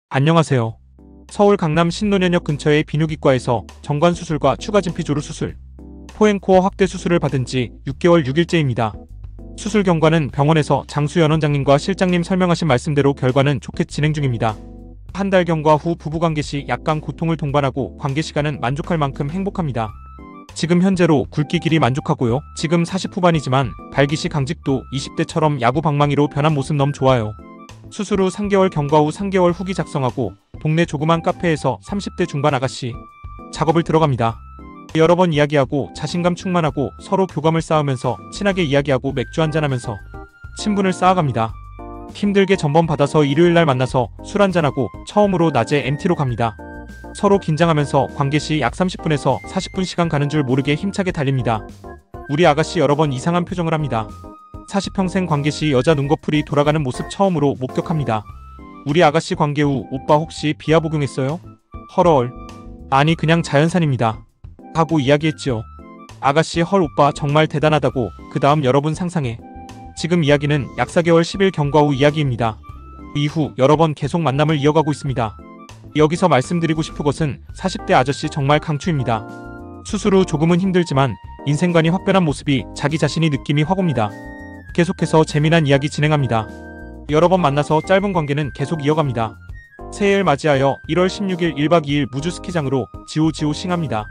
안녕하세요. 서울 강남 신논현역 근처의 비뇨기과에서 정관 수술과 추가 진피조루 수술, 포앤코어 확대 수술을 받은 지 6개월 6일째입니다. 수술 경과는 병원에서 장수연 원장님과 실장님 설명하신 말씀대로 결과는 좋게 진행 중입니다. 한 달 경과 후 부부관계 시 약간 고통을 동반하고 관계 시간은 만족할 만큼 행복합니다. 지금 현재로 굵기 길이 만족하고요. 지금 40 후반이지만 발기시 강직도 20대처럼 야구 방망이로 변한 모습 너무 좋아요. 수술 후 3개월 경과 후 3개월 후기 작성하고 동네 조그만 카페에서 30대 중반 아가씨 작업을 들어갑니다. 여러 번 이야기하고 자신감 충만하고 서로 교감을 쌓으면서 친하게 이야기하고 맥주 한잔하면서 친분을 쌓아갑니다. 힘들게 전번 받아서 일요일날 만나서 술 한잔하고 처음으로 낮에 MT로 갑니다. 서로 긴장하면서 관계 시 약 30분에서 40분 시간 가는 줄 모르게 힘차게 달립니다. 우리 아가씨 여러 번 이상한 표정을 합니다. 40평생 관계 시 여자 눈꺼풀이 돌아가는 모습 처음으로 목격합니다. 우리 아가씨 관계 후 오빠 혹시 비하 복용했어요? 헐얼. 아니 그냥 자연산입니다. 하고 이야기했지요. 아가씨 헐 오빠 정말 대단하다고. 그 다음 여러분 상상해. 지금 이야기는 약 4개월 10일 경과 후 이야기입니다. 이후 여러 번 계속 만남을 이어가고 있습니다. 여기서 말씀드리고 싶은 것은 40대 아저씨 정말 강추입니다. 수술 후 조금은 힘들지만 인생관이 확변한 모습이 자기 자신이 느낌이 확 옵니다. 계속해서 재미난 이야기 진행합니다. 여러 번 만나서 짧은 관계는 계속 이어갑니다. 새해를 맞이하여 1월 16일 1박 2일 무주 스키장으로 지오지오 싱합니다.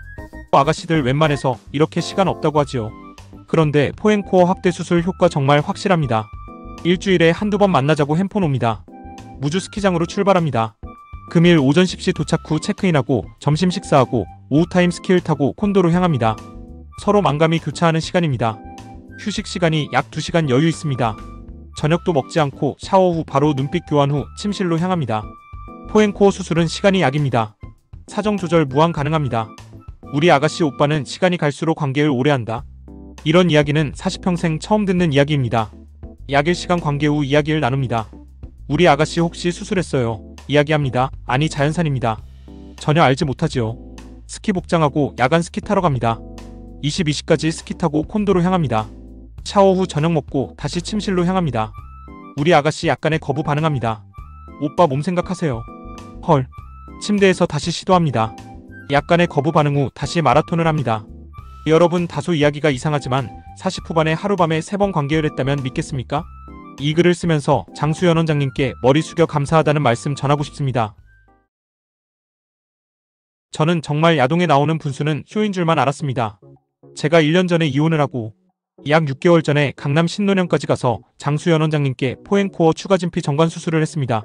아가씨들 웬만해서 이렇게 시간 없다고 하지요. 그런데 포앤코어 확대 수술 효과 정말 확실합니다. 일주일에 한두 번 만나자고 핸폰 옵니다. 무주 스키장으로 출발합니다. 금일 오전 10시 도착 후 체크인하고 점심 식사하고 오후 타임 스키를 타고 콘도로 향합니다. 서로 만감이 교차하는 시간입니다. 휴식 시간이 약 2시간 여유 있습니다. 저녁도 먹지 않고 샤워 후 바로 눈빛 교환 후 침실로 향합니다. 포앤코어 수술은 시간이 약입니다. 사정 조절 무한 가능합니다. 우리 아가씨 오빠는 시간이 갈수록 관계를 오래한다. 이런 이야기는 40평생 처음 듣는 이야기입니다. 약 1시간 관계 후 이야기를 나눕니다. 우리 아가씨 혹시 수술했어요? 이야기합니다. 아니 자연산입니다. 전혀 알지 못하지요. 스키 복장하고 야간 스키 타러 갑니다. 22시까지 스키 타고 콘도로 향합니다. 샤워 후 저녁 먹고 다시 침실로 향합니다. 우리 아가씨 약간의 거부 반응합니다. 오빠 몸 생각하세요. 헐. 침대에서 다시 시도합니다. 약간의 거부 반응 후 다시 마라톤을 합니다. 여러분 다소 이야기가 이상하지만 40 후반에 하루밤에 3번 관계를 했다면 믿겠습니까? 이 글을 쓰면서 장수연 원장님께 머리 숙여 감사하다는 말씀 전하고 싶습니다. 저는 정말 야동에 나오는 분수는 쇼인 줄만 알았습니다. 제가 1년 전에 이혼을 하고 약 6개월 전에 강남 신논현까지 가서 장수연 원장님께 포앤코어 추가 진피 정관 수술을 했습니다.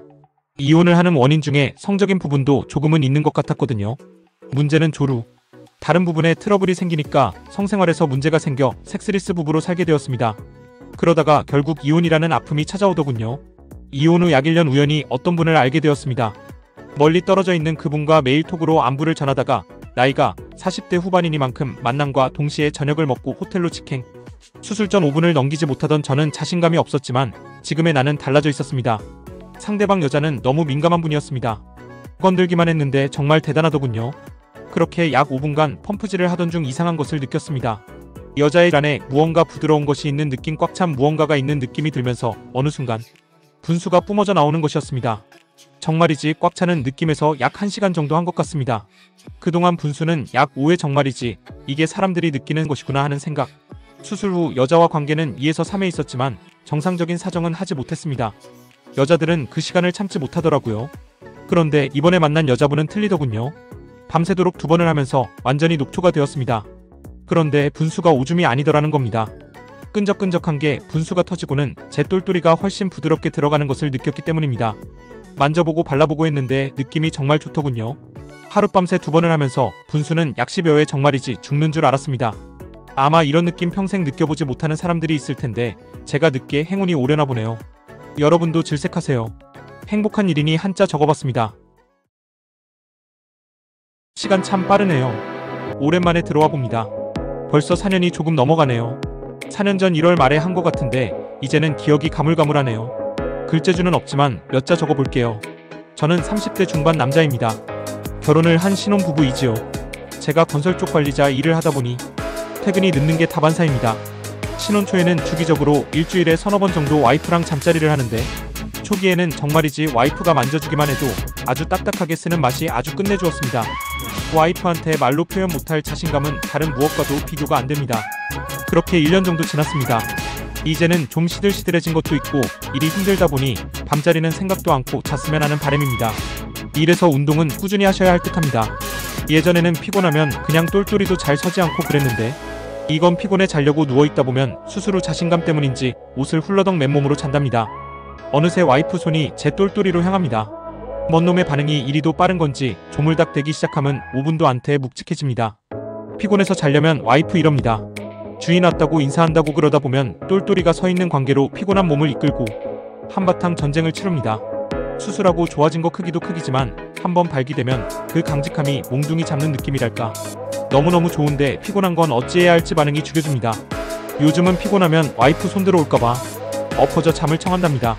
이혼을 하는 원인 중에 성적인 부분도 조금은 있는 것 같았거든요. 문제는 조루. 다른 부분에 트러블이 생기니까 성생활에서 문제가 생겨 섹스리스 부부로 살게 되었습니다. 그러다가 결국 이혼이라는 아픔이 찾아오더군요. 이혼 후 약 1년 우연히 어떤 분을 알게 되었습니다. 멀리 떨어져 있는 그분과 매일 톡으로 안부를 전하다가 나이가 40대 후반이니만큼 만남과 동시에 저녁을 먹고 호텔로 직행. 수술 전 5분을 넘기지 못하던 저는 자신감이 없었지만 지금의 나는 달라져 있었습니다. 상대방 여자는 너무 민감한 분이었습니다. 건들기만 했는데 정말 대단하더군요. 그렇게 약 5분간 펌프질을 하던 중 이상한 것을 느꼈습니다. 여자의 안에 무언가 부드러운 것이 있는 느낌 꽉 찬 무언가가 있는 느낌이 들면서 어느 순간 분수가 뿜어져 나오는 것이었습니다. 정말이지 꽉 차는 느낌에서 약 1시간 정도 한 것 같습니다. 그동안 분수는 약 5회 정말이지 이게 사람들이 느끼는 것이구나 하는 생각. 수술 후 여자와 관계는 2에서 3회 있었지만 정상적인 사정은 하지 못했습니다. 여자들은 그 시간을 참지 못하더라고요. 그런데 이번에 만난 여자분은 틀리더군요. 밤새도록 2번을 하면서 완전히 녹초가 되었습니다. 그런데 분수가 오줌이 아니더라는 겁니다. 끈적끈적한 게 분수가 터지고는 제 똘똘이가 훨씬 부드럽게 들어가는 것을 느꼈기 때문입니다. 만져보고 발라보고 했는데 느낌이 정말 좋더군요. 하룻밤새 2번을 하면서 분수는 약 10여 회 정말이지 죽는 줄 알았습니다. 아마 이런 느낌 평생 느껴보지 못하는 사람들이 있을 텐데 제가 늦게 행운이 오려나 보네요. 여러분도 질색하세요. 행복한 일이니 한자 적어봤습니다. 시간 참 빠르네요. 오랜만에 들어와 봅니다. 벌써 4년이 조금 넘어가네요. 4년 전 1월 말에 한 것 같은데 이제는 기억이 가물가물하네요. 글재주는 없지만 몇 자 적어볼게요. 저는 30대 중반 남자입니다. 결혼을 한 신혼부부이지요. 제가 건설 쪽 관리자 일을 하다 보니 퇴근이 늦는 게 다반사입니다. 신혼 초에는 주기적으로 일주일에 1~2번 정도 와이프랑 잠자리를 하는데 초기에는 정말이지 와이프가 만져주기만 해도 아주 딱딱하게 쓰는 맛이 아주 끝내주었습니다. 와이프한테 말로 표현 못할 자신감은 다른 무엇과도 비교가 안됩니다. 그렇게 1년 정도 지났습니다. 이제는 좀 시들시들해진 것도 있고 일이 힘들다 보니 밤자리는 생각도 않고 잤으면 하는 바람입니다. 이래서 운동은 꾸준히 하셔야 할 듯합니다. 예전에는 피곤하면 그냥 똘똘이도 잘 서지 않고 그랬는데 이건 피곤해 자려고 누워있다 보면 수술 후 자신감 때문인지 옷을 훌러덩 맨몸으로 잔답니다. 어느새 와이프 손이 제 똘똘이로 향합니다. 먼 놈의 반응이 이리도 빠른 건지 조물닥 대기 시작하면 5분도 안 돼 묵직해집니다. 피곤해서 자려면 와이프 이럽니다. 주인 왔다고 인사한다고 그러다 보면 똘똘이가 서 있는 관계로 피곤한 몸을 이끌고 한바탕 전쟁을 치릅니다. 수술하고 좋아진 거 크기도 크기지만 한번 발기되면 그 강직함이 몽둥이 잡는 느낌이랄까. 너무너무 좋은데 피곤한 건 어찌해야 할지 반응이 죽여줍니다. 요즘은 피곤하면 와이프 손 들어올까봐 엎어져 잠을 청한답니다.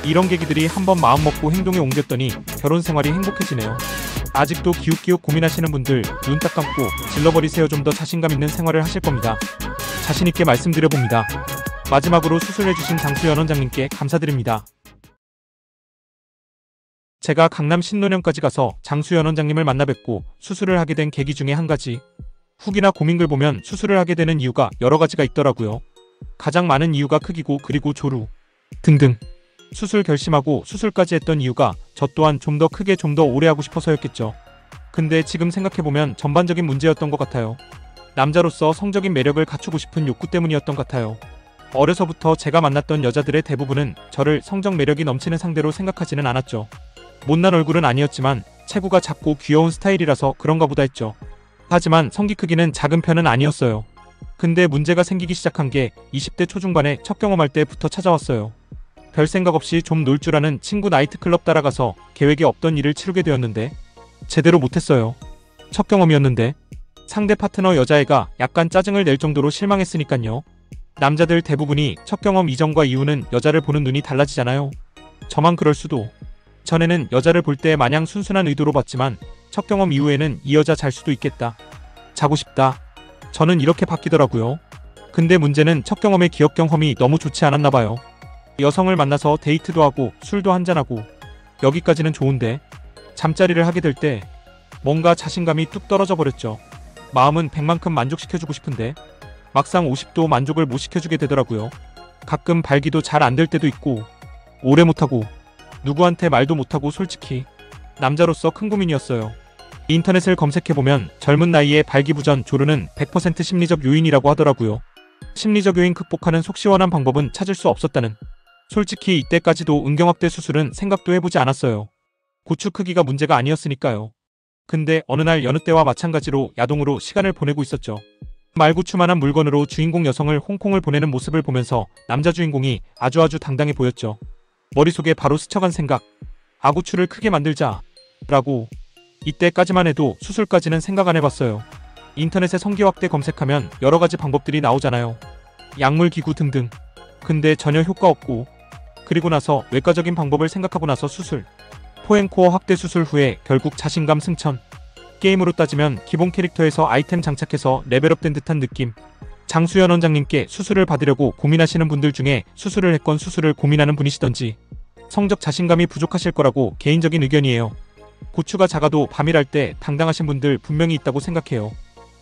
이런 계기들이 한번 마음먹고 행동에 옮겼더니 결혼 생활이 행복해지네요. 아직도 기웃기웃 고민하시는 분들 눈 딱 감고 질러버리세요. 좀 더 자신감 있는 생활을 하실 겁니다. 자신있게 말씀드려봅니다. 마지막으로 수술해주신 장수연 원장님께 감사드립니다. 제가 강남 신논현까지 가서 장수연 원장님을 만나 뵙고 수술을 하게 된 계기 중에 한 가지. 후기나 고민글 보면 수술을 하게 되는 이유가 여러 가지가 있더라고요. 가장 많은 이유가 크기고 그리고 조루 등등. 수술 결심하고 수술까지 했던 이유가 저 또한 좀 더 크게 좀 더 오래 하고 싶어서였겠죠. 근데 지금 생각해보면 전반적인 문제였던 것 같아요. 남자로서 성적인 매력을 갖추고 싶은 욕구 때문이었던 것 같아요. 어려서부터 제가 만났던 여자들의 대부분은 저를 성적 매력이 넘치는 상대로 생각하지는 않았죠. 못난 얼굴은 아니었지만 체구가 작고 귀여운 스타일이라서 그런가 보다 했죠. 하지만 성기 크기는 작은 편은 아니었어요. 근데 문제가 생기기 시작한 게 20대 초중반에 첫 경험할 때부터 찾아왔어요. 별 생각 없이 좀 놀 줄 아는 친구 나이트클럽 따라가서 계획에 없던 일을 치르게 되었는데 제대로 못했어요. 첫 경험이었는데 상대 파트너 여자애가 약간 짜증을 낼 정도로 실망했으니깐요. 남자들 대부분이 첫 경험 이전과 이후는 여자를 보는 눈이 달라지잖아요. 저만 그럴 수도. 전에는 여자를 볼 때 마냥 순순한 의도로 봤지만 첫 경험 이후에는 이 여자 잘 수도 있겠다. 자고 싶다. 저는 이렇게 바뀌더라고요. 근데 문제는 첫 경험의 기억 경험이 너무 좋지 않았나 봐요. 여성을 만나서 데이트도 하고 술도 한잔하고 여기까지는 좋은데 잠자리를 하게 될 때 뭔가 자신감이 뚝 떨어져 버렸죠. 마음은 100만큼 만족시켜주고 싶은데 막상 50도 만족을 못 시켜주게 되더라고요. 가끔 발기도 잘 안 될 때도 있고 오래 못하고 누구한테 말도 못하고 솔직히 남자로서 큰 고민이었어요. 인터넷을 검색해보면 젊은 나이에 발기부전 조르는 100% 심리적 요인이라고 하더라고요. 심리적 요인 극복하는 속 시원한 방법은 찾을 수 없었다는. 솔직히 이때까지도 은경합대 수술은 생각도 해보지 않았어요. 고추 크기가 문제가 아니었으니까요. 근데 어느 날 여느 때와 마찬가지로 야동으로 시간을 보내고 있었죠. 말고추만한 물건으로 주인공 여성을 홍콩을 보내는 모습을 보면서 남자 주인공이 아주 당당해 보였죠. 머릿속에 바로 스쳐간 생각. 아고추를 크게 만들자 라고. 이때까지만 해도 수술까지는 생각 안 해봤어요. 인터넷에 성기 확대 검색하면 여러가지 방법들이 나오잖아요. 약물 기구 등등. 근데 전혀 효과 없고 그리고 나서 외과적인 방법을 생각하고 나서 수술. 포앤코어 확대 수술 후에 결국 자신감 승천. 게임으로 따지면 기본 캐릭터에서 아이템 장착해서 레벨업된 듯한 느낌. 장수연 원장님께 수술을 받으려고 고민하시는 분들 중에 수술을 했건 수술을 고민하는 분이시던지 성적 자신감이 부족하실 거라고 개인적인 의견이에요. 고추가 작아도 밤일 때 당당하신 분들 분명히 있다고 생각해요.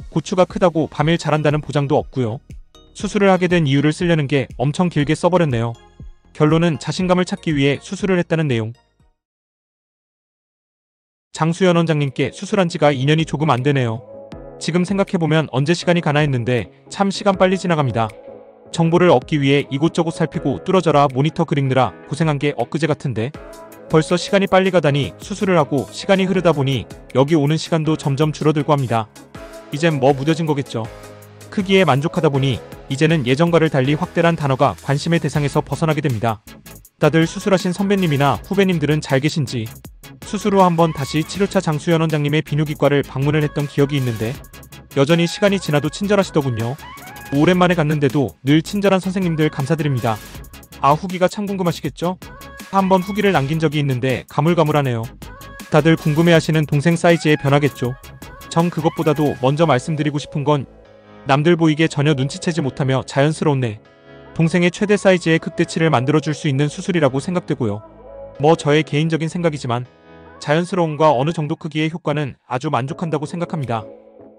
고추가 크다고 밤일 잘한다는 보장도 없고요. 수술을 하게 된 이유를 쓰려는 게 엄청 길게 써버렸네요. 결론은 자신감을 찾기 위해 수술을 했다는 내용. 장수연 원장님께 수술한 지가 2년이 조금 안 되네요. 지금 생각해보면 언제 시간이 가나 했는데 참 시간 빨리 지나갑니다. 정보를 얻기 위해 이곳저곳 살피고 뚫어져라 모니터 그리느라 고생한 게 엊그제 같은데 벌써 시간이 빨리 가다니. 수술을 하고 시간이 흐르다 보니 여기 오는 시간도 점점 줄어들고 합니다. 이젠 뭐 무뎌진 거겠죠. 크기에 만족하다 보니 이제는 예전과를 달리 확대란 단어가 관심의 대상에서 벗어나게 됩니다. 다들 수술하신 선배님이나 후배님들은 잘 계신지. 수술 후 한번 다시 치료차 장수연 원장님의 비뇨기과를 방문을 했던 기억이 있는데 여전히 시간이 지나도 친절하시더군요. 오랜만에 갔는데도 늘 친절한 선생님들 감사드립니다. 아, 후기가 참 궁금하시겠죠? 한번 후기를 남긴 적이 있는데 가물가물하네요. 다들 궁금해하시는 동생 사이즈의 변화겠죠. 전 그것보다도 먼저 말씀드리고 싶은 건 남들 보이게 전혀 눈치채지 못하며 자연스러운 내 동생의 최대 사이즈의 극대치를 만들어줄 수 있는 수술이라고 생각되고요. 저의 개인적인 생각이지만 자연스러움과 어느 정도 크기의 효과는 아주 만족한다고 생각합니다.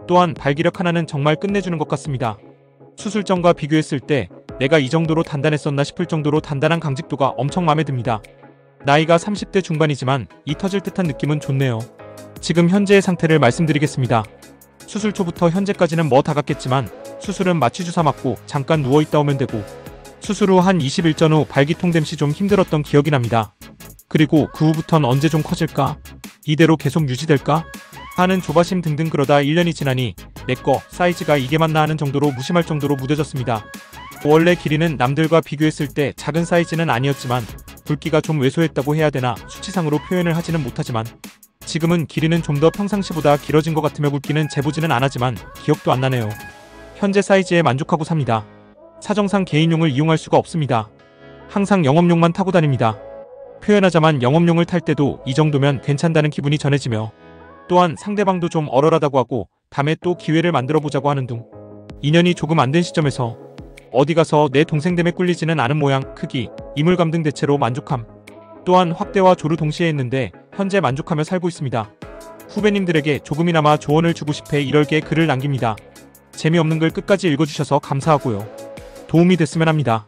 또한 발기력 하나는 정말 끝내주는 것 같습니다. 수술 전과 비교했을 때 내가 이 정도로 단단했었나 싶을 정도로 단단한 강직도가 엄청 마음에 듭니다. 나이가 30대 중반이지만 이 터질 듯한 느낌은 좋네요. 지금 현재의 상태를 말씀드리겠습니다. 수술 초부터 현재까지는 다 갔겠지만 수술은 마취 주사 맞고 잠깐 누워있다 오면 되고 수술 후 한 20일 전후 발기통됨 시 좀 힘들었던 기억이 납니다. 그리고 그 후부턴 언제 좀 커질까? 이대로 계속 유지될까? 하는 조바심 등등 그러다 1년이 지나니 내꺼 사이즈가 이게 맞나 하는 정도로 무심할 정도로 무뎌졌습니다. 원래 길이는 남들과 비교했을 때 작은 사이즈는 아니었지만 굵기가 좀 왜소했다고 해야 되나 수치상으로 표현을 하지는 못하지만 지금은 길이는 좀 더 평상시보다 길어진 것 같으며 굵기는 재보지는 않았지만 기억도 안 나네요. 현재 사이즈에 만족하고 삽니다. 사정상 개인용을 이용할 수가 없습니다. 항상 영업용만 타고 다닙니다. 표현하자면 영업용을 탈 때도 이 정도면 괜찮다는 기분이 전해지며 또한 상대방도 좀 얼얼하다고 하고 다음에 또 기회를 만들어 보자고 하는 둥. 인연이 조금 안 된 시점에서 어디 가서 내 동생 됨에 꿀리지는 않은 모양, 크기, 이물감 등 대체로 만족함. 또한 확대와 조루 동시에 했는데 현재 만족하며 살고 있습니다. 후배님들에게 조금이나마 조언을 주고 싶어 1월께 글을 남깁니다. 재미없는 글 끝까지 읽어주셔서 감사하고요. 도움이 됐으면 합니다.